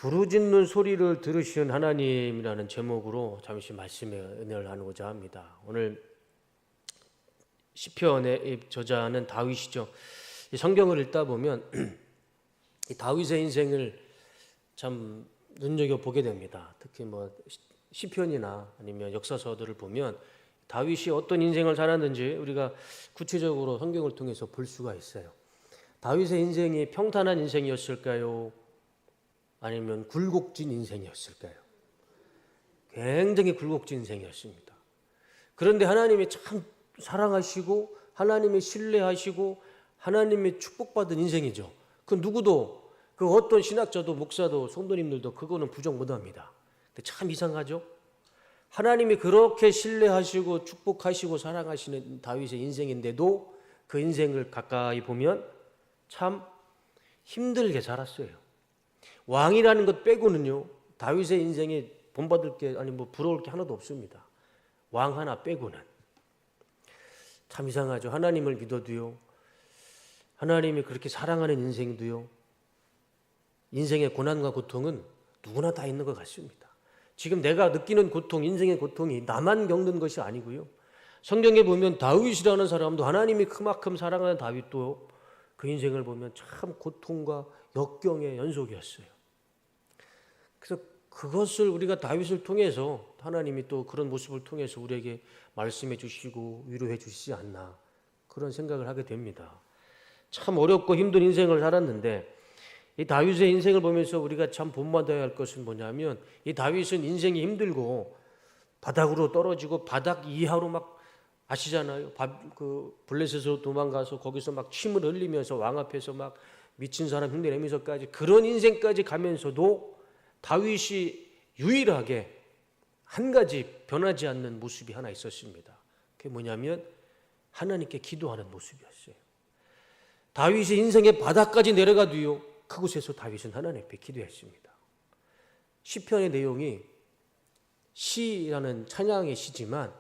부르짖는 소리를 들으시는 하나님이라는 제목으로 잠시 말씀의 은혜를 나누고자 합니다. 오늘 시편의 저자는 다윗이죠. 이 성경을 읽다 보면 이 다윗의 인생을 참 눈여겨 보게 됩니다. 특히 시편이나 아니면 역사서들을 보면 다윗이 어떤 인생을 살았는지 우리가 구체적으로 성경을 통해서 볼 수가 있어요. 다윗의 인생이 평탄한 인생이었을까요? 아니면 굴곡진 인생이었을까요? 굉장히 굴곡진 인생이었습니다. 그런데 하나님이 참 사랑하시고 하나님의 신뢰하시고 하나님의 축복받은 인생이죠. 그 누구도 그 어떤 신학자도 목사도 성도님들도 그거는 부정 못합니다. 근데 참 이상하죠? 하나님이 그렇게 신뢰하시고 축복하시고 사랑하시는 다윗의 인생인데도 그 인생을 가까이 보면 참 힘들게 살았어요. 왕이라는 것 빼고는요, 다윗의 인생에 본받을 게 아니 부러울 게 하나도 없습니다. 왕 하나 빼고는. 참 이상하죠. 하나님을 믿어도요, 하나님이 그렇게 사랑하는 인생도요, 인생의 고난과 고통은 누구나 다 있는 것 같습니다. 지금 내가 느끼는 고통, 인생의 고통이 나만 겪는 것이 아니고요, 성경에 보면 다윗이라는 사람도 하나님이 그만큼 사랑하는 다윗도 그 인생을 보면 참 고통과 역경의 연속이었어요. 그래서 그것을 우리가 다윗을 통해서 하나님이 또 그런 모습을 통해서 우리에게 말씀해 주시고 위로해 주시지 않나 그런 생각을 하게 됩니다. 참 어렵고 힘든 인생을 살았는데 이 다윗의 인생을 보면서 우리가 참 본받아야 할 것은 뭐냐면 이 다윗은 인생이 힘들고 바닥으로 떨어지고 바닥 이하로 막 아시잖아요. 블레셋으로 도망가서 거기서 막 침을 흘리면서 왕 앞에서 막 미친 사람 흉내내면서까지 그런 인생까지 가면서도 다윗이 유일하게 한 가지 변하지 않는 모습이 하나 있었습니다. 그게 뭐냐면 하나님께 기도하는 모습이었어요. 다윗이 인생의 바닥까지 내려가도요, 그곳에서 다윗은 하나님 앞에 기도했습니다. 시편의 내용이 시라는 찬양의 시지만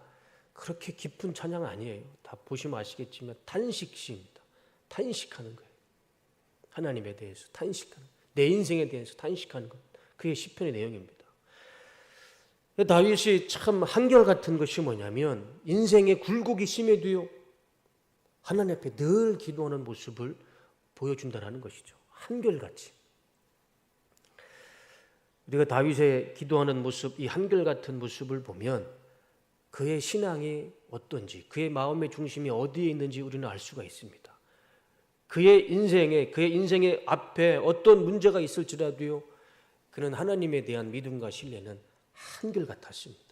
그렇게 깊은 찬양 아니에요. 다 보시면 아시겠지만 단식시입니다. 단식하는 거예요. 하나님에 대해서 단식하는, 내 인생에 대해서 단식하는 것. 그게 시편의 내용입니다. 다윗이 참 한결같은 것이 뭐냐면 인생의 굴곡이 심해도요, 하나님 앞에 늘 기도하는 모습을 보여준다는 것이죠. 한결같이. 우리가 다윗의 기도하는 모습, 이 한결같은 모습을 보면 그의 신앙이 어떤지, 그의 마음의 중심이 어디에 있는지 우리는 알 수가 있습니다. 그의 인생의 앞에 어떤 문제가 있을지라도요, 그는 하나님에 대한 믿음과 신뢰는 한결같았습니다.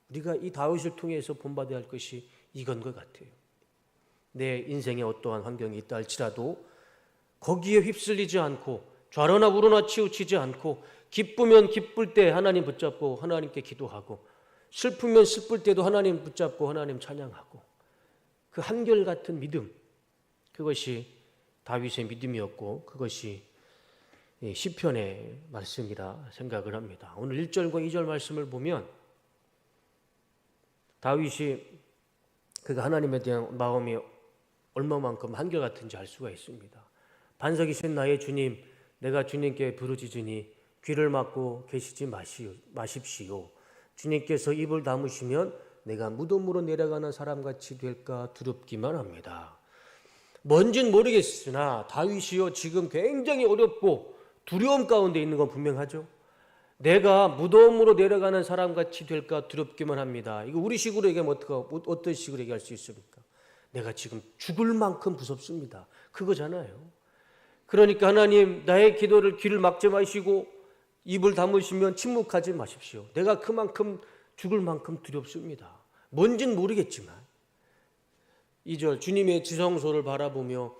우리가 이 다윗을 통해서 본받아야 할 것이 이건 것 같아요. 내 인생에 어떠한 환경이 있다 할지라도 거기에 휩쓸리지 않고 좌로나 우로나 치우치지 않고 기쁘면 기쁠 때 하나님 붙잡고 하나님께 기도하고 슬프면 슬플 때도 하나님 붙잡고 하나님 찬양하고 그 한결같은 믿음, 그것이 다윗의 믿음이었고 그것이 시편의 말씀이라 생각을 합니다. 오늘 1절과 2절 말씀을 보면 다윗이 그가 하나님에 대한 마음이 얼마만큼 한결같은지 알 수가 있습니다. 반석이신 나의 주님, 내가 주님께 부르짖으니 귀를 막고 계시지 마십시오. 주님께서 입을 다무시면 내가 무덤으로 내려가는 사람같이 될까 두렵기만 합니다. 뭔진 모르겠으나 다윗이요, 지금 굉장히 어렵고 두려움 가운데 있는 건 분명하죠. 내가 무덤으로 내려가는 사람같이 될까 두렵기만 합니다. 이거 우리 식으로 얘기하면 어떤 식으로 얘기할 수 있습니까? 내가 지금 죽을 만큼 무섭습니다. 그거잖아요. 그러니까 하나님, 나의 기도를 귀를 막지 마시고 입을 다무시면 침묵하지 마십시오. 내가 그만큼 죽을 만큼 두렵습니다. 뭔진 모르겠지만 2절, 주님의 지성소를 바라보며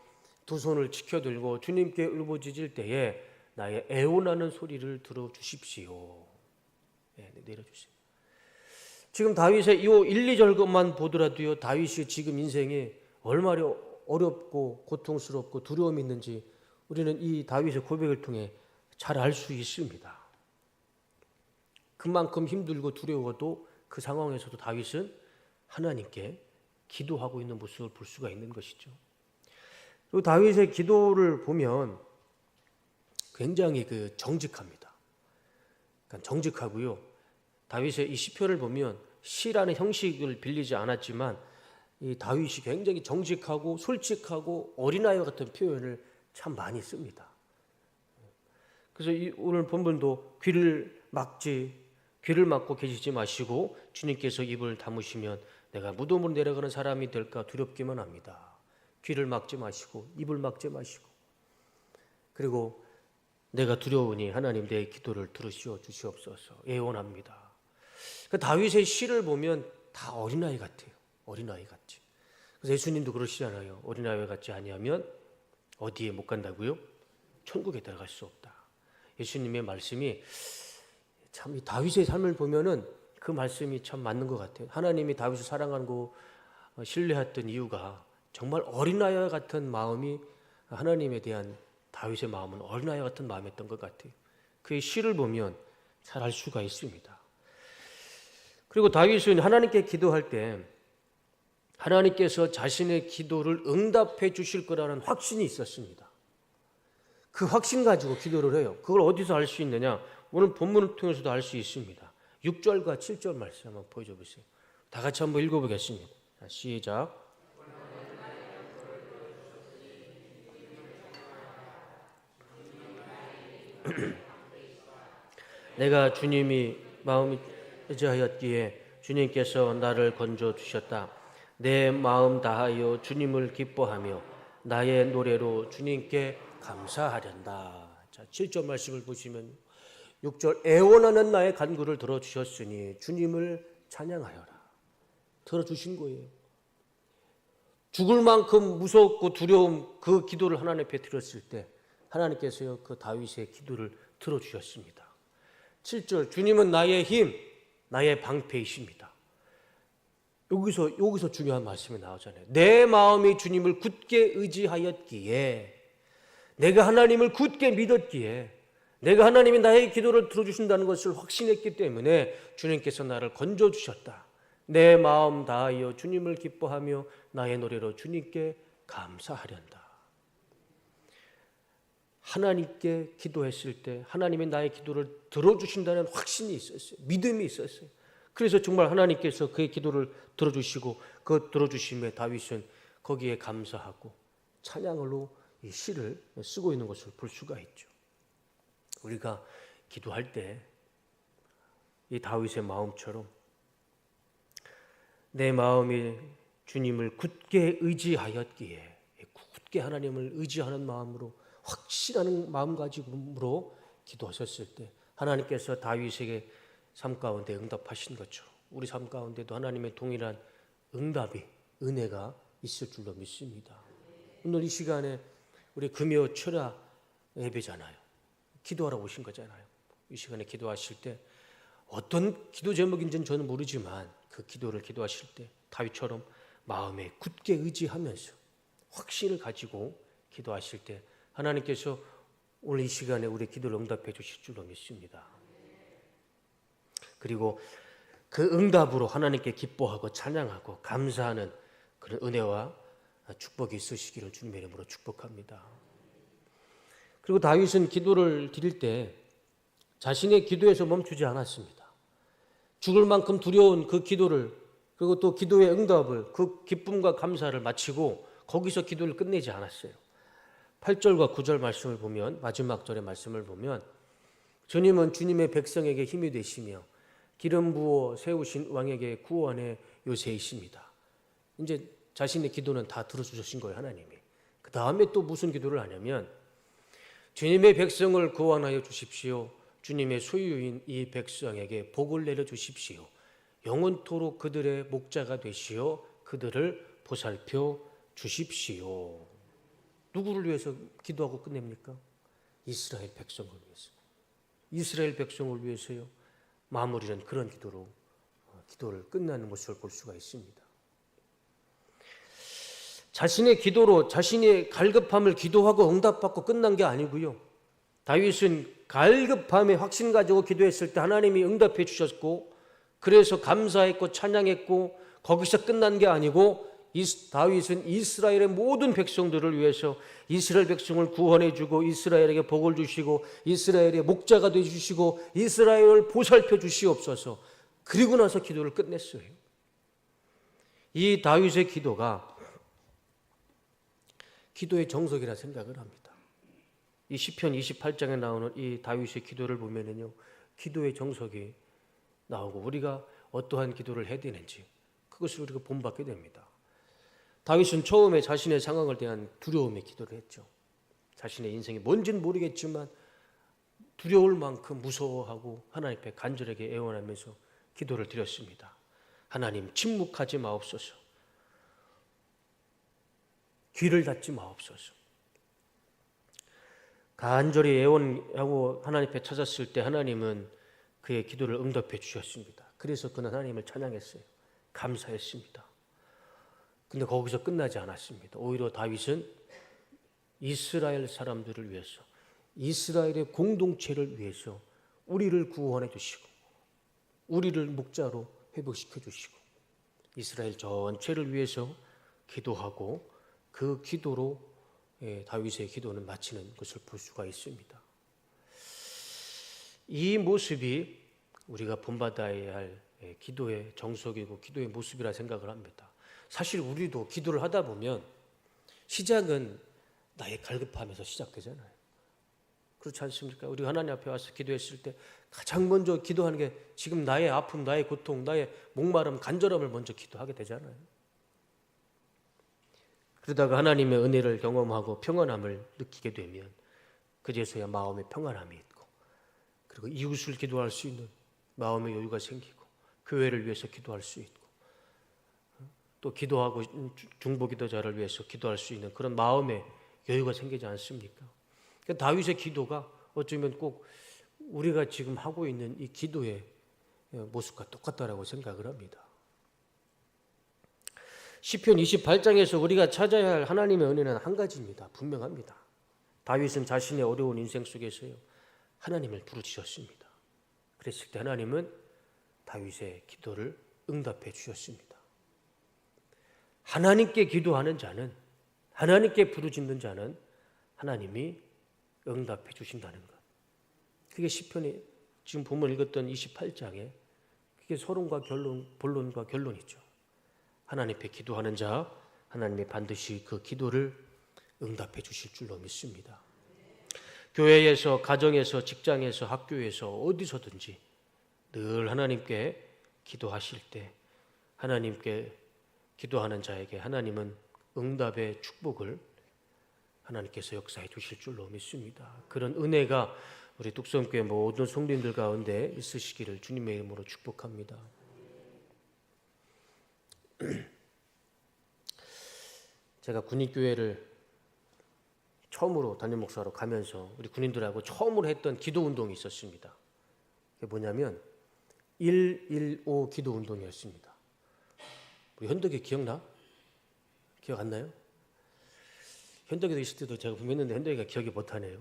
두 손을 치켜들고 주님께 울부짖을 때에 나의 애원하는 소리를 들어주십시오. 내려주세요. 지금 다윗의 이 1, 2절 것만 보더라도요, 다윗이 지금 인생에 얼마나 어렵고 고통스럽고 두려움이 있는지 우리는 이 다윗의 고백을 통해 잘 알 수 있습니다. 그만큼 힘들고 두려워도 그 상황에서도 다윗은 하나님께 기도하고 있는 모습을 볼 수가 있는 것이죠. 그리고 다윗의 기도를 보면 굉장히 정직합니다. 약간 정직하고요. 다윗의 이 시편을 보면 시라는 형식을 빌리지 않았지만 이 다윗이 굉장히 정직하고 솔직하고 어린아이와 같은 표현을 참 많이 씁니다. 그래서 오늘 본문도 귀를 막고 계시지 마시고 주님께서 입을 다무시면 내가 무덤으로 내려가는 사람이 될까 두렵기만 합니다. 귀를 막지 마시고 입을 막지 마시고 그리고 내가 두려우니 하나님 내 기도를 들으시어 주시옵소서 애원합니다. 그 다윗의 시를 보면 다 어린아이 같아요. 어린아이 같지. 그래서 예수님도 그러시잖아요. 어린아이 같지 아니하면 어디에 못 간다고요? 천국에 들어갈 수 없다. 예수님의 말씀이 참 이 다윗의 삶을 보면은 그 말씀이 참 맞는 것 같아요. 하나님이 다윗을 사랑하고 신뢰했던 이유가 정말 어린아이와 같은 마음이 하나님에 대한 다윗의 마음은 어린아이 같은 마음이었던 것 같아요. 그의 시를 보면 잘 알 수가 있습니다. 그리고 다윗은 하나님께 기도할 때 하나님께서 자신의 기도를 응답해 주실 거라는 확신이 있었습니다. 그 확신 가지고 기도를 해요. 그걸 어디서 알 수 있느냐? 오늘 본문을 통해서도 알 수 있습니다. 6절과 7절 말씀 한번 보여줘 보세요. 다 같이 한번 읽어보겠습니다. 자, 시작. 내가 주님이 마음이 의지하였기에 주님께서 나를 건져 주셨다. 내 마음 다하여 주님을 기뻐하며 나의 노래로 주님께 감사하련다. 자, 7절 말씀을 보시면 6절 애원하는 나의 간구를 들어주셨으니 주님을 찬양하여라. 들어주신 거예요. 죽을 만큼 무섭고 두려움 그 기도를 하나님 앞에 드렸을 때 하나님께서요 그 다윗의 기도를 들어주셨습니다. 7절 주님은 나의 힘, 나의 방패이십니다. 여기서 중요한 말씀이 나오잖아요. 내 마음이 주님을 굳게 의지하였기에 내가 하나님을 굳게 믿었기에 내가 하나님이 나의 기도를 들어주신다는 것을 확신했기 때문에 주님께서 나를 건져주셨다. 내 마음 다하여 주님을 기뻐하며 나의 노래로 주님께 감사하련다. 하나님께 기도했을 때 하나님이 나의 기도를 들어주신다는 확신이 있었어요. 믿음이 있었어요. 그래서 정말 하나님께서 그의 기도를 들어주시고 그 들어주심에 다윗은 거기에 감사하고 찬양으로 이 시를 쓰고 있는 것을 볼 수가 있죠. 우리가 기도할 때 이 다윗의 마음처럼 내 마음이 주님을 굳게 의지하였기에 굳게 하나님을 의지하는 마음으로 확실한 마음가짐으로 기도하셨을 때 하나님께서 다윗에게 삶 가운데 응답하신 것처럼 우리 삶 가운데도 하나님의 동일한 응답이 은혜가 있을 줄로 믿습니다. 오늘 이 시간에 우리 금요 철야 예배잖아요. 기도하러 오신 거잖아요. 이 시간에 기도하실 때 어떤 기도 제목인지는 저는 모르지만 그 기도를 기도하실 때 다윗처럼 마음에 굳게 의지하면서 확신을 가지고 기도하실 때 하나님께서 오늘 이 시간에 우리 기도를 응답해 주실 줄로 믿습니다. 그리고 그 응답으로 하나님께 기뻐하고 찬양하고 감사하는 그런 은혜와 축복이 있으시기를 주님의 이름으로 축복합니다. 그리고 다윗은 기도를 드릴 때 자신의 기도에서 멈추지 않았습니다. 죽을 만큼 두려운 그 기도를 그리고 또 기도의 응답을 그 기쁨과 감사를 마치고 거기서 기도를 끝내지 않았어요. 8절과 9절 말씀을 보면 마지막 절의 말씀을 보면 주님은 주님의 백성에게 힘이 되시며 기름 부어 세우신 왕에게 구원의 요새이십니다. 이제 자신의 기도는 다 들어주신 거예요, 하나님이. 그 다음에 또 무슨 기도를 하냐면 주님의 백성을 구원하여 주십시오. 주님의 소유인 이 백성에게 복을 내려주십시오. 영원토록 그들의 목자가 되시어 그들을 보살펴 주십시오. 누구를 위해서 기도하고 끝냅니까? 이스라엘 백성을 위해서. 이스라엘 백성을 위해서요. 마무리는 그런 기도로 기도를 끝나는 모습을 볼 수가 있습니다. 자신의 기도로 자신의 갈급함을 기도하고 응답받고 끝난 게 아니고요. 다윗은 갈급함에 확신 가지고 기도했을 때 하나님이 응답해 주셨고 그래서 감사했고 찬양했고 거기서 끝난 게 아니고 다윗은 이스라엘의 모든 백성들을 위해서 이스라엘 백성을 구원해 주고 이스라엘에게 복을 주시고 이스라엘의 목자가 되어 주시고 이스라엘을 보살펴 주시옵소서. 그리고 나서 기도를 끝냈어요. 이 다윗의 기도가 기도의 정석이라 생각을 합니다. 이 시편 28장에 나오는 이 다윗의 기도를 보면은요, 기도의 정석이 나오고 우리가 어떠한 기도를 해야 되는지 그것을 우리가 본받게 됩니다. 다윗은 처음에 자신의 상황을 대한 두려움의 기도를 했죠. 자신의 인생이 뭔지는 모르겠지만 두려울 만큼 무서워하고 하나님 앞에 간절하게 애원하면서 기도를 드렸습니다. 하나님, 침묵하지 마옵소서. 귀를 닫지 마옵소서. 간절히 애원하고 하나님 앞에 찾았을 때 하나님은 그의 기도를 응답해 주셨습니다. 그래서 그는 하나님을 찬양했어요. 감사했습니다. 근데 거기서 끝나지 않았습니다. 오히려 다윗은 이스라엘 사람들을 위해서, 이스라엘의 공동체를 위해서 우리를 구원해 주시고 우리를 목자로 회복시켜 주시고 이스라엘 전체를 위해서 기도하고 그 기도로 다윗의 기도는 마치는 것을 볼 수가 있습니다. 이 모습이 우리가 본받아야 할 기도의 정석이고 기도의 모습이라 생각을 합니다. 사실 우리도 기도를 하다 보면 시작은 나의 갈급함에서 시작되잖아요. 그렇지 않습니까? 우리 하나님 앞에 와서 기도했을 때 가장 먼저 기도하는 게 지금 나의 아픔, 나의 고통, 나의 목마름, 간절함을 먼저 기도하게 되잖아요. 그러다가 하나님의 은혜를 경험하고 평안함을 느끼게 되면 그제서야 마음의 평안함이 있고 그리고 이웃을 기도할 수 있는 마음의 여유가 생기고 교회를 위해서 기도할 수 있고 또 기도하고 중보기도자를 위해서 기도할 수 있는 그런 마음의 여유가 생기지 않습니까? 그러니까 다윗의 기도가 어쩌면 꼭 우리가 지금 하고 있는 이 기도의 모습과 똑같다라고 생각을 합니다. 시편 28장에서 우리가 찾아야 할 하나님의 은혜는 한 가지입니다. 분명합니다. 다윗은 자신의 어려운 인생 속에서요, 하나님을 부르짖었습니다. 그랬을 때 하나님은 다윗의 기도를 응답해 주셨습니다. 하나님께 기도하는 자는, 하나님께 부르짖는 자는 하나님이 응답해 주신다는 것. 그게 시편이 지금 본문 읽었던 28장에 그게 서론과 본론과 결론이죠. 하나님께 기도하는 자, 하나님이 반드시 그 기도를 응답해 주실 줄로 믿습니다. 교회에서, 가정에서, 직장에서, 학교에서 어디서든지 늘 하나님께 기도하실 때 하나님께 기도하는 자에게 하나님은 응답의 축복을 하나님께서 역사해 주실 줄로 믿습니다. 그런 은혜가 우리 뚝섬교회 모든 성도님들 가운데 있으시기를 주님의 이름으로 축복합니다. 제가 군인교회를 처음으로 담임 목사로 가면서 우리 군인들하고 처음으로 했던 기도 운동이 있었습니다. 그게 뭐냐면 115 기도 운동이었습니다. 우리 현덕이 기억나? 기억 안 나요? 현덕이도 있을 때도 제가 분명했는데 현덕이가 기억이 못하네요.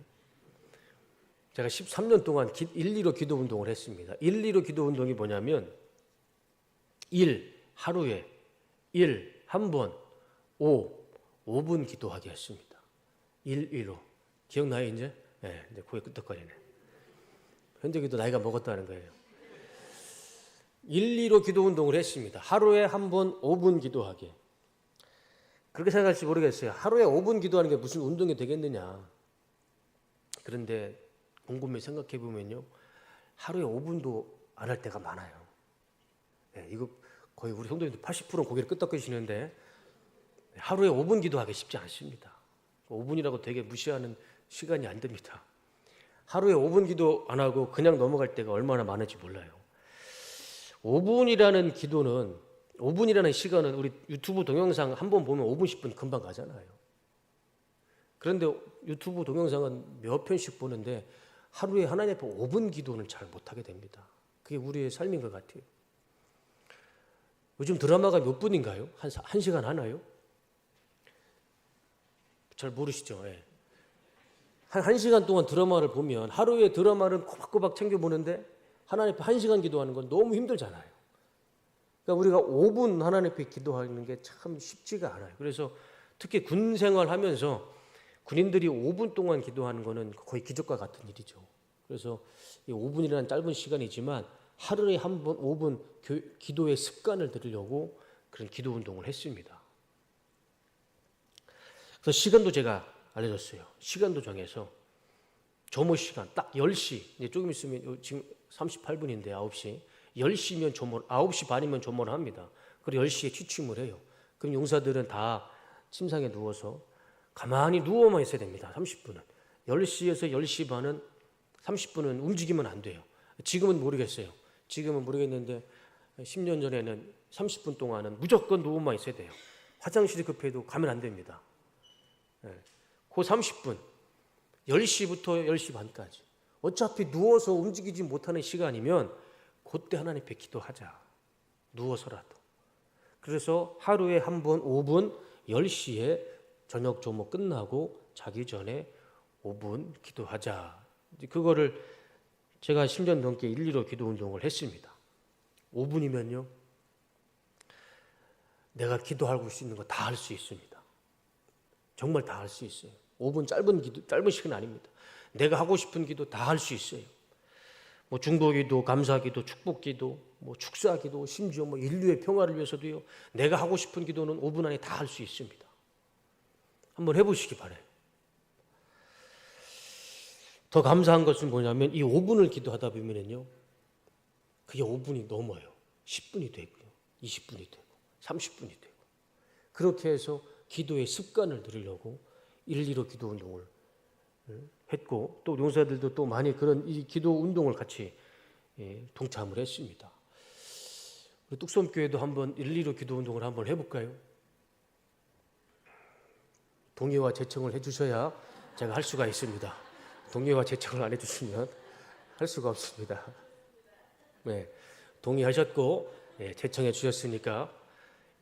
제가 13년 동안 115 기도 운동을 했습니다. 115 기도 운동이 뭐냐면 1. 하루에 1. 한 번 5분 기도하게 했습니다. 115 기억나요 이제? 네, 이제 고개 끄덕거리네. 현덕이도 나이가 먹었다는 거예요. 115 기도 운동을 했습니다. 하루에 한 번 5분 기도하게. 그렇게 생각할지 모르겠어요. 하루에 5분 기도하는 게 무슨 운동이 되겠느냐. 그런데 곰곰이 생각해 보면요, 하루에 5분도 안 할 때가 많아요. 네, 이거 거의 우리 성도님들 80%는 고개를 끄덕거리시는데 하루에 5분 기도하기 쉽지 않습니다. 5분이라고 되게 무시하는 시간이 안 됩니다. 하루에 5분 기도 안 하고 그냥 넘어갈 때가 얼마나 많은지 몰라요. 5분이라는 기도는, 5분이라는 시간은 우리 유튜브 동영상 한 번 보면 5분, 10분 금방 가잖아요. 그런데 유튜브 동영상은 몇 편씩 보는데 하루에 하나님 앞에 5분 기도는 잘 못하게 됩니다. 그게 우리의 삶인 것 같아요. 요즘 드라마가 몇 분인가요? 한 시간 하나요? 잘 모르시죠? 예. 한 시간 동안 드라마를 보면 하루에 드라마를 꼬박꼬박 챙겨보는데 하나님 앞에 1시간 기도하는 건 너무 힘들잖아요. 그러니까 우리가 5분 하나님 앞에 기도하는 게 참 쉽지가 않아요. 그래서 특히 군 생활하면서 군인들이 5분 동안 기도하는 거는 거의 기적과 같은 일이죠. 그래서 이 5분이라는 짧은 시간이지만 하루에 한 번 5분 기도의 습관을 들이려고 그런 기도 운동을 했습니다. 그래서 시간도 제가 알려줬어요. 시간도 정해서 조모 시간 딱 10시, 이제 조금 있으면 지금 38분인데 9시, 10시면 조모, 9시 반이면 조모를 합니다. 그리고 10시에 취침을 해요. 그럼 용사들은 다 침상에 누워서 가만히 누워만 있어야 됩니다. 30분은. 10시에서 10시 반은 30분은 움직이면 안 돼요. 지금은 모르겠어요. 지금은 모르겠는데 10년 전에는 30분 동안은 무조건 누워만 있어야 돼요. 화장실이 급해도 가면 안 됩니다. 그 30분, 10시부터 10시 반까지. 어차피 누워서 움직이지 못하는 시간이면 그때 하나님 앞에 기도하자. 누워서라도. 그래서 하루에 한 번 5분 10시에 저녁 조모 끝나고 자기 전에 5분 기도하자. 그거를 제가 10년 넘게 일리로 기도 운동을 했습니다. 5분이면요. 내가 기도하고 있는 거 다 할 수 있습니다. 정말 다 할 수 있어요. 5분 짧은 시간 아닙니다. 내가 하고 싶은 기도 다 할 수 있어요. 뭐 중보기도, 감사기도, 축복기도, 뭐 축사기도, 심지어 뭐 인류의 평화를 위해서도요. 내가 하고 싶은 기도는 5분 안에 다 할 수 있습니다. 한번 해보시기 바라요. 더 감사한 것은 뭐냐면 이 5분을 기도하다 보면요. 그게 5분이 넘어요. 10분이 되고요. 20분이 되고 30분이 되고 그렇게 해서 기도의 습관을 들이려고 1, 2로 기도 운동을 했고 또 용사들도 또 많이 그런 이 기도 운동을 같이 동참을 했습니다. 우리 뚝섬교회도 한번 1, 2로 기도 운동을 한번 해볼까요? 동의와 제청을 해주셔야 제가 할 수가 있습니다. 동의와 제청을 안 해주시면 할 수가 없습니다. 네, 동의하셨고 제청해 주셨으니까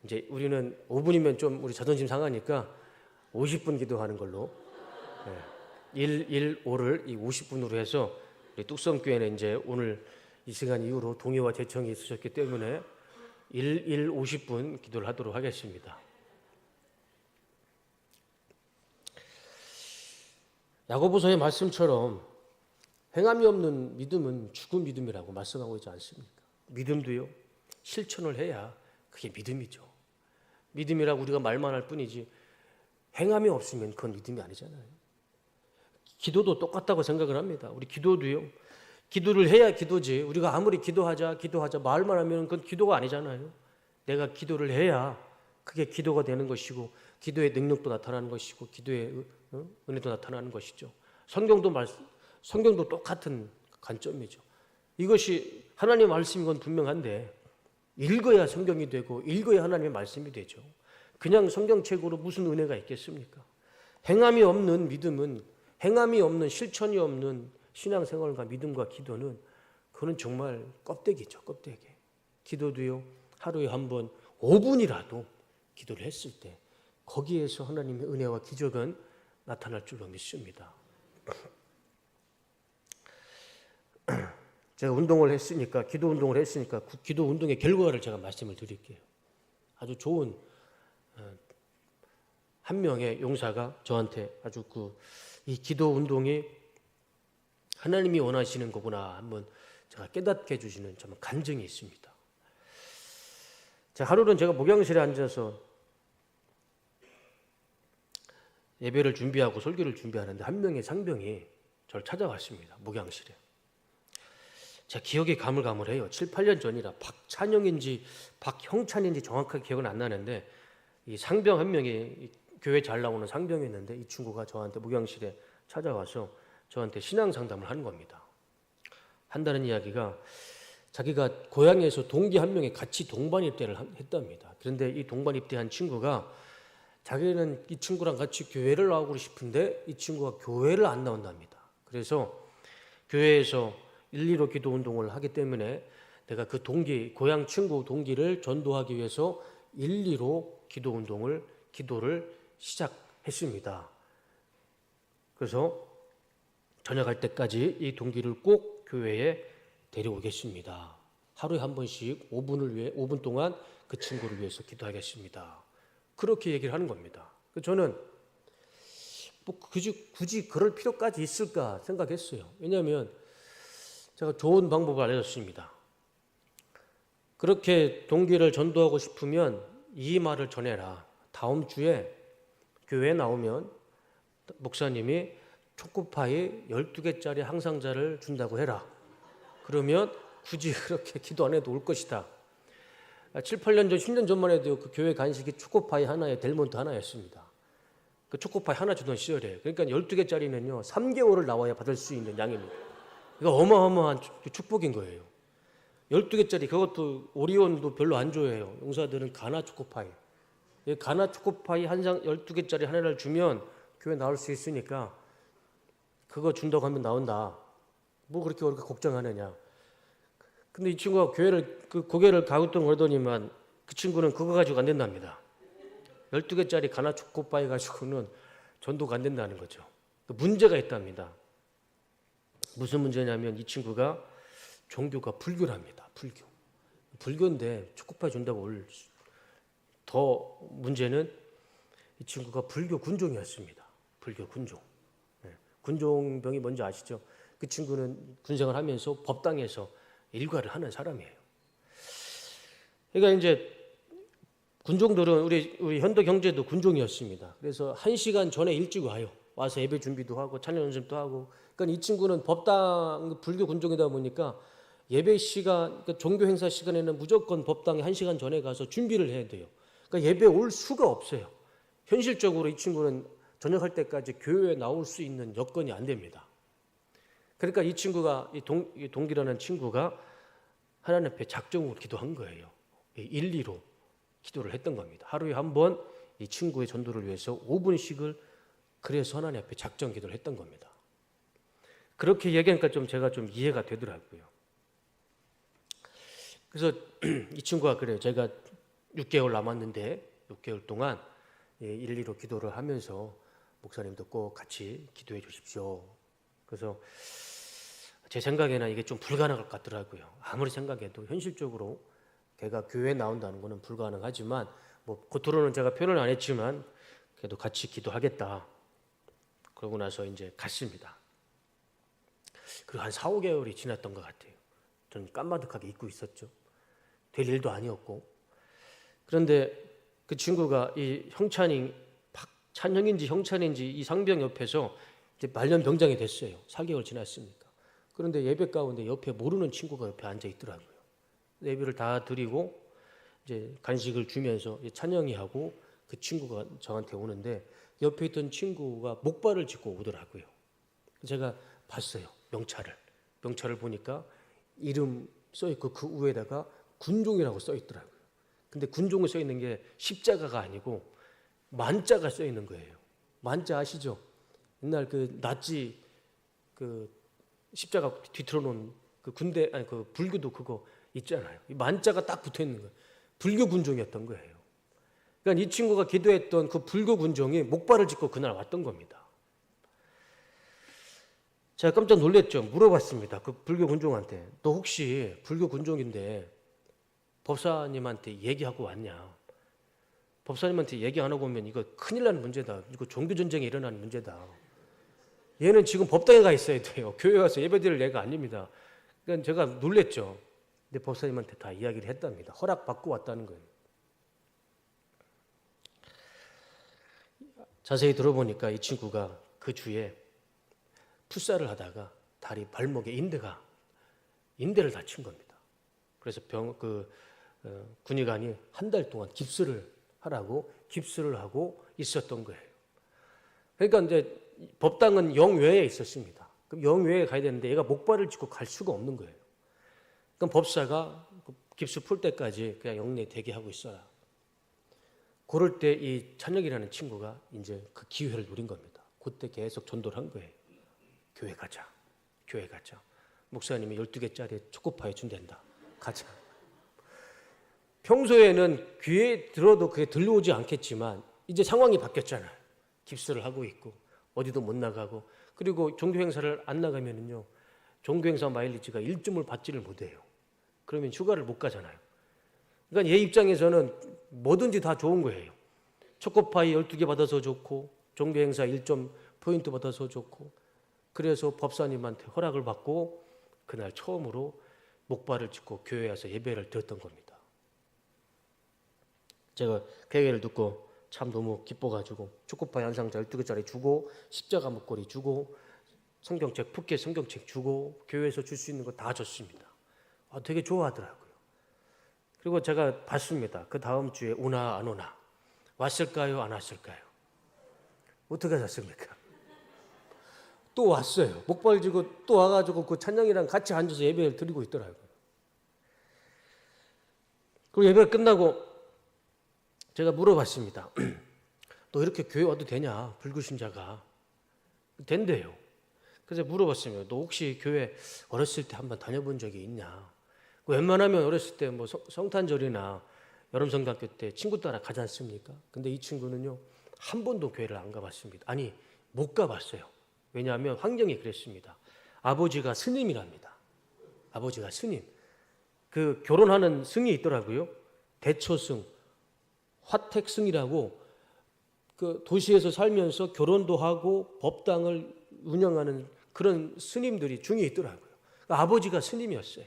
이제 우리는 5분이면 좀 우리 자존심 상하니까 50분 기도하는 걸로 1, 1, 5를 이 50분으로 해서 우리 뚝섬교회는 이제 오늘 이 시간 이후로 동의와 제청이 있으셨기 때문에 1, 1, 50분 기도를 하도록 하겠습니다. 야고보서의 말씀처럼 행함이 없는 믿음은 죽은 믿음이라고 말씀하고 있지 않습니까? 믿음도요, 실천을 해야 그게 믿음이죠. 믿음이라고 우리가 말만 할 뿐이지 행함이 없으면 그건 믿음이 아니잖아요. 기도도 똑같다고 생각을 합니다. 우리 기도도요. 기도를 해야 기도지. 우리가 아무리 기도하자 말만 하면 그건 기도가 아니잖아요. 내가 기도를 해야 그게 기도가 되는 것이고 기도의 능력도 나타나는 것이고 기도의 은혜도 나타나는 것이죠. 성경도 똑같은 관점이죠. 이것이 하나님의 말씀인 건 분명한데 읽어야 성경이 되고 읽어야 하나님의 말씀이 되죠. 그냥 성경책으로 무슨 은혜가 있겠습니까? 행함이 없는 믿음은 행함이 없는 실천이 없는 신앙생활과 믿음과 기도는 그거는 정말 껍데기죠. 껍데기. 기도도요. 하루에 한 번 5분이라도 기도를 했을 때 거기에서 하나님의 은혜와 기적은 나타날 줄로 믿습니다. 제가 운동을 했으니까 기도 운동을 했으니까 그 기도 운동의 결과를 제가 말씀을 드릴게요. 아주 좋은 한 명의 용사가 저한테 아주 이 기도 운동이 하나님이 원하시는 거구나 한번 제가 깨닫게 해주시는 정말 간증이 있습니다. 하루는 제가 목양실에 앉아서 예배를 준비하고 설교를 준비하는데 한 명의 상병이 저를 찾아왔습니다. 목양실에. 제가 기억이 가물가물해요. 7, 8년 전이라 박찬영인지 박형찬인지 정확하게 기억은 안 나는데 이 상병 한 명이 교회 잘 나오는 상병이었는데 이 친구가 저한테 목양실에 찾아와서 저한테 신앙 상담을 하는 겁니다. 한다는 이야기가 자기가 고향에서 동기 한 명이 같이 동반 입대를 했답니다. 그런데 이 동반 입대한 친구가 자기는 이 친구랑 같이 교회를 나오고 싶은데 이 친구가 교회를 안 나온답니다. 그래서 교회에서 1, 2로 기도 운동을 하기 때문에 내가 그 고향 친구 동기를 전도하기 위해서 1, 2로 기도를 시작했습니다. 그래서 저녁할 때까지 이 동기를 꼭 교회에 데려오겠습니다 하루에 한 번씩 5분 동안 그 친구를 위해서 기도하겠습니다. 그렇게 얘기를 하는 겁니다. 저는 뭐 굳이 그럴 필요까지 있을까 생각했어요. 왜냐하면 제가 좋은 방법을 알려줬습니다. 그렇게 동기를 전도하고 싶으면 이 말을 전해라. 다음 주에 교회에 나오면 목사님이 초코파이 12개짜리 항상자를 준다고 해라. 그러면 굳이 그렇게 기도 안 해도 올 것이다. 7, 8년 전, 10년 전만 해도 그 교회 간식이 초코파이 하나에 델몬트 하나였습니다. 그 초코파이 하나 주던 시절에. 그러니까 12개짜리는요 3개월을 나와야 받을 수 있는 양입니다. 이거 어마어마한 축복인 거예요. 12개짜리, 그것도 오리온도 별로 안 좋아해요. 용사들은 가나 초코파이. 가나 초코파이 한 장 12개짜리 하나를 주면 교회 나올 수 있으니까 그거 준다고 하면 나온다. 뭐 그렇게 걱정하느냐. 근데 이 친구가 고개를 가우뚱거리더니만 그 친구는 그거 가지고 안 된답니다. 12개짜리 가나 초코파이 가지고는 전도가 안 된다는 거죠. 문제가 있답니다. 무슨 문제냐면 이 친구가 종교가 불교랍니다. 불교인데 초코파이 준다고 더 문제는 이 친구가 불교 군종이었습니다. 불교 군종. 군종병이 뭔지 아시죠? 그 친구는 군생활 하면서 법당에서 일과를 하는 사람이에요. 그러니까 이제 군종들은 우리 현대 경제도 군종이었습니다. 그래서 1시간 전에 일찍 와서 예배 준비도 하고 찬양 연습도 하고. 그러니까 이 친구는 법당 불교 군종이다 보니까 예배 시간, 그러니까 종교 행사 시간에는 무조건 법당에 1시간 전에 가서 준비를 해야 돼요. 그러니까 예배 올 수가 없어요. 현실적으로 이 친구는 저녁할 때까지 교회에 나올 수 있는 여건이 안 됩니다. 그러니까 이 친구가 이 동기라는 친구가 하나님 앞에 작정으로 기도한 거예요. 1~2로 기도를 했던 겁니다. 하루에 한 번 이 친구의 전도를 위해서 5분씩을 그래서 하나님 앞에 작정 기도를 했던 겁니다. 그렇게 얘기하니까 제가 좀 이해가 되더라고요. 그래서 이 친구가 그래요. 제가 6개월 남았는데 6개월 동안 1~2로 기도를 하면서 목사님도 꼭 같이 기도해 주십시오. 그래서 제 생각에는 이게 좀 불가능할 것 같더라고요. 아무리 생각해도 현실적으로 걔가 교회에 나온다는 것은 불가능하지만 뭐 겉으로는 제가 표현을 안 했지만 그래도 같이 기도하겠다. 그러고 나서 이제 갔습니다. 그리고 한 4~5개월이 지났던 것 같아요. 저는 깜마득하게 잊고 있었죠. 될 일도 아니었고. 그런데 그 친구가 이 찬형인지 형찬인지 이 상병 옆에서 이제 말년병장이 됐어요. 4개월 지났으니까. 그런데 예배 가운데 옆에 모르는 친구가 옆에 앉아 있더라고요. 예배를 다 드리고 이제 간식을 주면서 찬영이 하고 그 친구가 저한테 오는데 옆에 있던 친구가 목발을 짚고 오더라고요. 제가 봤어요. 명찰을 보니까 이름 써 있고 그 위에다가 군종이라고 써 있더라고요. 근데 군종이 써 있는 게 십자가가 아니고 만자가 써 있는 거예요. 만자 아시죠? 옛날 그 나치 그 십자가 뒤틀어 놓은 그 그 불교도 그거 있잖아요. 이 만자가 딱 붙어 있는 거예요. 불교 군종이었던 거예요. 그러니까 이 친구가 기도했던 그 불교 군종이 목발을 짚고 그날 왔던 겁니다. 제가 깜짝 놀랐죠. 물어봤습니다. 그 불교 군종한테. 너 혹시 불교 군종인데 법사님한테 얘기하고 왔냐? 법사님한테 얘기 안 하고 오면 이거 큰일 나는 문제다. 이거 종교전쟁이 일어나는 문제다. 얘는 지금 법당에 가 있어야 돼요. 교회 와서 예배드릴 애가 아닙니다. 그러니까 제가 놀랬죠. 근데 법사님한테 다 이야기를 했답니다. 허락받고 왔다는 거예요. 자세히 들어보니까 이 친구가 그 주에 풋살을 하다가 다리 발목에 인대를 다친 겁니다. 그래서 군의관이 한 달 동안 깁스를 하고 있었던 거예요. 그러니까 이제 법당은 영외에 있었습니다. 그럼 영외에 가야 되는데 얘가 목발을 짚고 갈 수가 없는 거예요. 그럼 법사가 깁스 풀 때까지 그냥 영내에 대기하고 있어라. 그럴 때 이 찬혁이라는 친구가 이제 그 기회를 누린 겁니다. 그때 계속 전도를 한 거예요. 교회 가자. 목사님이 12개짜리 초코파이 준댄다. 가자. 평소에는 귀에 들어도 그게 들려오지 않겠지만 이제 상황이 바뀌었잖아요. 깁스를 하고 있고 어디도 못 나가고 그리고 종교행사를 안 나가면은요 종교행사 마일리지가 1점을 받지를 못해요. 그러면 휴가를 못 가잖아요. 그러니까 얘 입장에서는 뭐든지 다 좋은 거예요. 초코파이 12개 받아서 좋고 종교행사 1점 포인트 받아서 좋고 그래서 법사님한테 허락을 받고 그날 처음으로 목발을 짚고 교회에 와서 예배를 드렸던 겁니다. 제가 그 얘기를 듣고 참 너무 기뻐가지고 초코파이 한 상자 12개짜리 주고 십자가 목걸이 주고 성경책 푸켓 성경책 주고 교회에서 줄 수 있는 거 다 줬습니다. 되게 좋아하더라고요. 그리고 제가 봤습니다. 그 다음 주에 오나 안 오나 왔을까요 안 왔을까요? 어떻게 하셨습니까? 또 왔어요. 목발 쥐고 또 와가지고 그 찬양이랑 같이 앉아서 예배를 드리고 있더라고요. 그리고 예배가 끝나고 제가 물어봤습니다. 너 이렇게 교회 와도 되냐? 불구신자가. 된대요. 그래서 물어봤어요. 너 혹시 교회 어렸을 때 한번 다녀본 적이 있냐? 웬만하면 어렸을 때 뭐 성탄절이나 여름성당교 때 친구 따라 가지 않습니까? 근데 이 친구는요, 한 번도 교회를 안 가봤습니다. 아니, 못 가봤어요. 왜냐하면 환경이 그랬습니다. 아버지가 스님이랍니다. 아버지가 스님. 그 결혼하는 승이 있더라고요. 대처승, 화택승이라고 그 도시에서 살면서 결혼도 하고 법당을 운영하는 그런 스님들이 중에 있더라고요. 그러니까 아버지가 스님이었어요.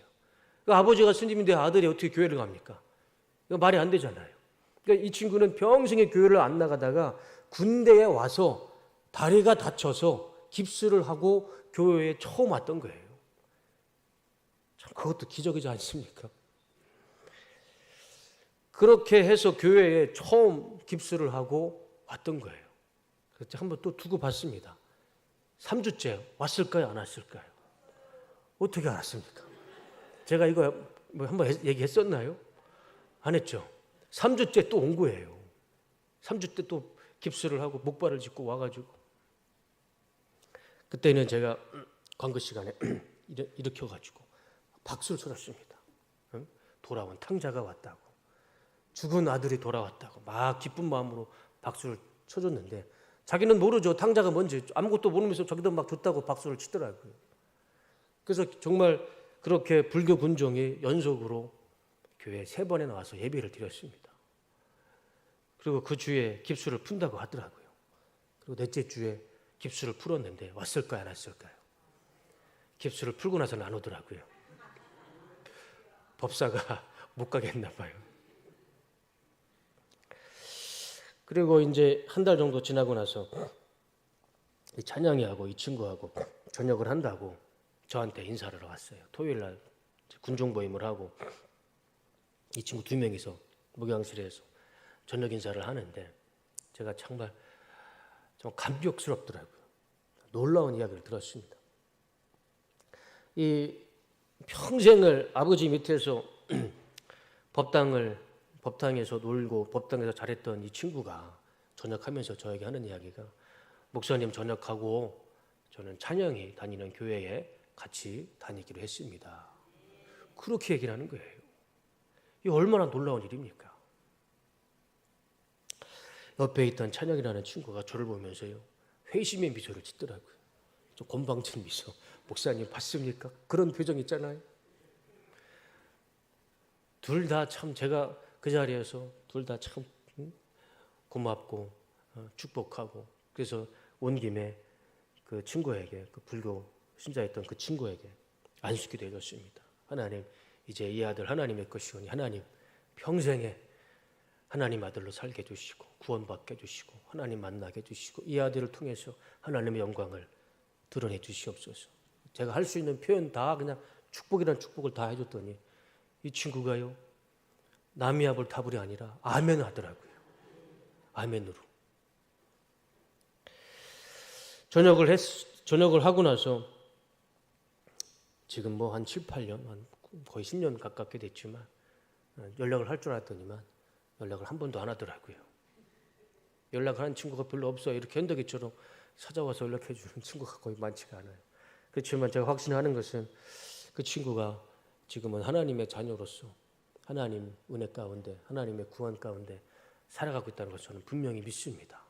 그러니까 아버지가 스님인데 아들이 어떻게 교회를 갑니까? 이거 말이 안 되잖아요. 그러니까 이 친구는 평생에 교회를 안 나가다가 군대에 와서 다리가 다쳐서 깁스를 하고 교회에 처음 왔던 거예요. 참 그것도 기적이지 않습니까? 그렇게 해서 교회에 처음 깁스를 하고 왔던 거예요. 그래서 한번 또 두고 봤습니다. 3주째 왔을까요? 안 왔을까요? 어떻게 알았습니까? 제가 이거 뭐 한번 얘기했었나요? 안 했죠. 3주째 또 온 거예요. 3주 때 또 깁스를 하고 목발을 짚고 와가지고 그때는 제가 광고 시간에 일으켜가지고 박수를 쳐줬습니다. 돌아온 탕자가 왔다고, 죽은 아들이 돌아왔다고 막 기쁜 마음으로 박수를 쳐줬는데 자기는 모르죠. 탕자가 뭔지 아무것도 모르면서 저기도 막 줬다고 박수를 치더라고요. 그래서 정말 그렇게 불교 군종이 연속으로 교회 3번에 나와서 예배를 드렸습니다. 그리고 그 주에 깁스를 푼다고 하더라고요. 그리고 넷째 주에 깁스를 풀었는데 왔을까요 안 왔을까요? 깁스를 풀고 나서는 안 오더라고요. 법사가 못 가게 했나 봐요. 그리고 이제 한 달 정도 지나고 나서 이 찬양이하고 이 친구하고 저녁을 한다고 저한테 인사를 왔어요. 토요일 날 군종 모임을 하고 이 친구 2명이서 목양실에서 저녁 인사를 하는데 제가 정말 감격스럽더라고요. 놀라운 이야기를 들었습니다. 이 평생을 아버지 밑에서 법당에서 놀고 법당에서 잘했던 이 친구가 전역하면서 저에게 하는 이야기가 목사님 전역하고 저는 찬영이 다니는 교회에 같이 다니기로 했습니다. 그렇게 얘기를 하는 거예요. 이 얼마나 놀라운 일입니까? 옆에 있던 찬영이라는 친구가 저를 보면서요, 회심의 미소를 짓더라고요. 좀 곤방진 미소. 목사님 봤습니까? 그런 표정 있잖아요. 둘 다 참 제가 그 자리에서 둘 다 참 고맙고 축복하고 그래서 온 김에 그 친구에게 그 불교 신자였던 그 친구에게 안수기도 해줬습니다. 하나님 이제 이 아들 하나님의 것이오니 하나님 평생에 하나님 아들로 살게 해주시고 구원받게 해주시고 하나님 만나게 해주시고 이 아들을 통해서 하나님의 영광을 드러내 주시옵소서. 제가 할 수 있는 표현 다 그냥 축복이란 축복을 다 해줬더니 이 친구가요 나미아볼 타불이 아니라 아멘 하더라고요. 아멘으로. 전역을 하고 나서 지금 뭐 한 7, 8년, 거의 10년 가깝게 됐지만 연락을 할 줄 알았더니만 연락을 한 번도 안 하더라고요. 연락을 하는 친구가 별로 없어요. 이렇게 현덕이처럼 찾아와서 연락해 주는 친구가 거의 많지가 않아요. 그렇지만 제가 확신하는 것은 그 친구가 지금은 하나님의 자녀로서 하나님 은혜 가운데 하나님의 구원 가운데 살아가고 있다는 것을 저는 분명히 믿습니다.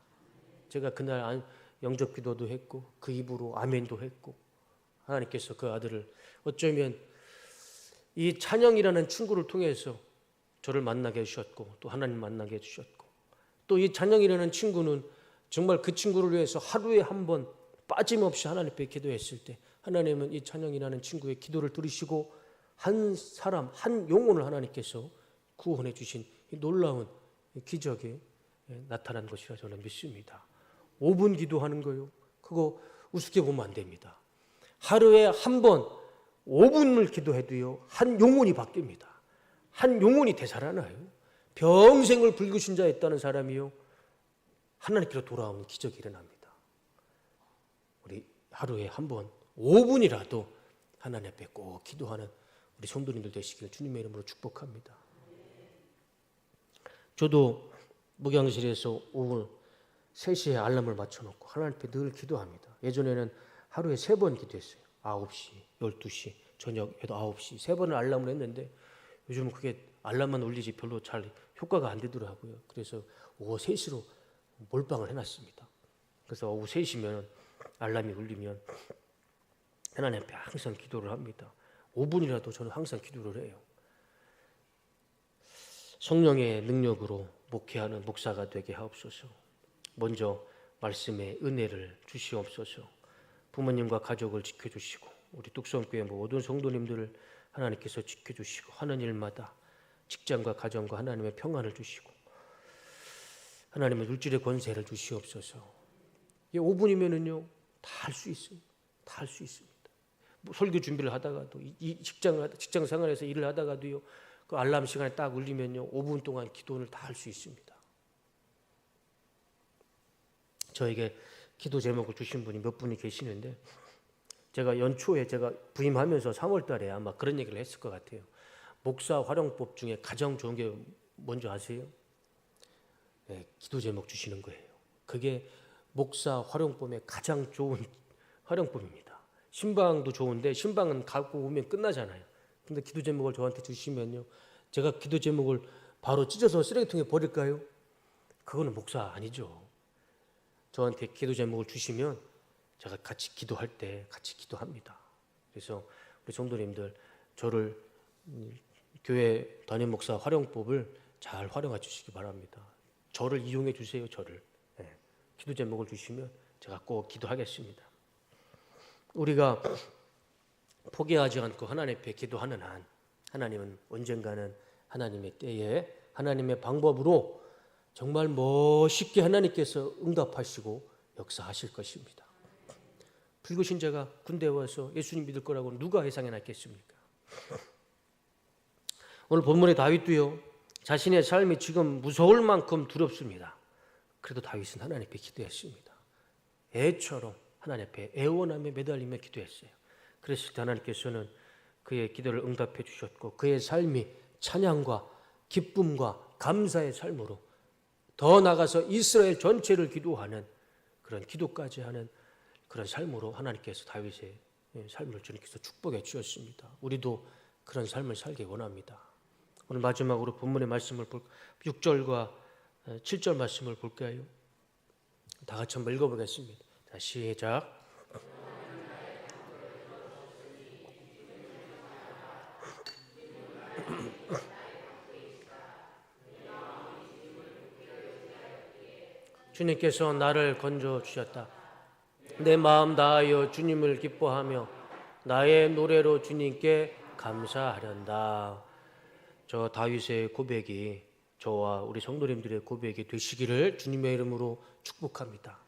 제가 그날 영접 기도도 했고 그 입으로 아멘도 했고 하나님께서 그 아들을 어쩌면 이 찬영이라는 친구를 통해서 저를 만나게 해주셨고 또 하나님 만나게 해주셨고 또 이 찬영이라는 친구는 정말 그 친구를 위해서 하루에 한 번 빠짐없이 하나님 앞에 기도했을 때 하나님은 이 찬영이라는 친구의 기도를 들으시고 한 사람, 한 영혼을 하나님께서 구원해 주신 이 놀라운 기적이 나타난 것이라 저는 믿습니다. 5분 기도하는 거요. 그거 우습게 보면 안 됩니다. 하루에 한 번 5분을 기도해도요. 한 영혼이 바뀝니다. 한 영혼이 되살아나요. 평생을 불구신자였다는 사람이요. 하나님께로 돌아오는 기적이 일어납니다. 우리 하루에 한 번 5분이라도 하나님 앞에 꼭 기도하는 우리 성도님들 되시기를 주님의 이름으로 축복합니다. 저도 목양실에서 오후 3시에 알람을 맞춰놓고 하나님 앞에 늘 기도합니다. 예전에는 하루에 3번 기도했어요. 9시, 12시, 저녁 9시 3번을 알람을 했는데 요즘은 그게 알람만 울리지 별로 잘 효과가 안 되더라고요. 그래서 오후 3시로 몰빵을 해놨습니다. 그래서 오후 3시면 알람이 울리면 하나님 앞에 항상 기도를 합니다. 5분이라도 저는 항상 기도를 해요. 성령의 능력으로 목회하는 목사가 되게 하옵소서. 먼저 말씀의 은혜를 주시옵소서. 부모님과 가족을 지켜주시고 우리 뚝섬교회 모든 성도님들을 하나님께서 지켜주시고 하는 일마다 직장과 가정과 하나님의 평안을 주시고 하나님의 물질의 권세를 주시옵소서. 이게 5분이면은요 다 할 수 있어요. 다 할 수 있습니다. 뭐 설교 준비를 하다가도 이 직장 생활에서 일을 하다가도요 그 알람 시간에 딱 울리면요 5분 동안 기도를 다 할 수 있습니다. 저에게 기도 제목을 주신 분이 몇 분이 계시는데 제가 연초에 제가 부임하면서 3월 달에 아마 그런 얘기를 했을 것 같아요. 목사 활용법 중에 가장 좋은 게 뭔지 아세요? 네, 기도 제목 주시는 거예요. 그게 목사 활용법의 가장 좋은 활용법입니다. 신방도 좋은데 신방은 갖고 오면 끝나잖아요. 근데 기도 제목을 저한테 주시면요. 제가 기도 제목을 바로 찢어서 쓰레기통에 버릴까요? 그거는 목사 아니죠. 저한테 기도 제목을 주시면 제가 같이 기도할 때 같이 기도합니다. 그래서 우리 성도님들 저를 교회 담임 목사 활용법을 잘 활용해 주시기 바랍니다. 저를 이용해 주세요. 저를. 네. 기도 제목을 주시면 제가 꼭 기도하겠습니다. 우리가 포기하지 않고 하나님 앞에 기도하는 한 하나님은 언젠가는 하나님의 때에 하나님의 방법으로 정말 멋있게 하나님께서 응답하시고 역사하실 것입니다. 불구신자가 군대 와서 예수님 믿을 거라고 누가 예상해 놨겠습니까? 오늘 본문의 다윗도요. 자신의 삶이 지금 무서울 만큼 두렵습니다. 그래도 다윗은 하나님 앞에 기도했습니다. 애처럼 하나님 앞에 애원하며 매달리며 기도했어요. 그랬을 때 하나님께서는 그의 기도를 응답해 주셨고 그의 삶이 찬양과 기쁨과 감사의 삶으로 더 나아가서 이스라엘 전체를 기도하는 그런 기도까지 하는 그런 삶으로 하나님께서 다윗의 삶을 주님께서 축복해 주셨습니다. 우리도 그런 삶을 살기 원합니다. 오늘 마지막으로 본문의 말씀을 6절과 7절 말씀을 볼까요? 다 같이 한번 읽어보겠습니다. 자, 시작. 주님께서 나를 건져 주셨다. 내 마음 다하여 주님을 기뻐하며 나의 노래로 주님께 감사하련다. 저 다윗의 고백이 저와 우리 성도님들의 고백이 되시기를 주님의 이름으로 축복합니다.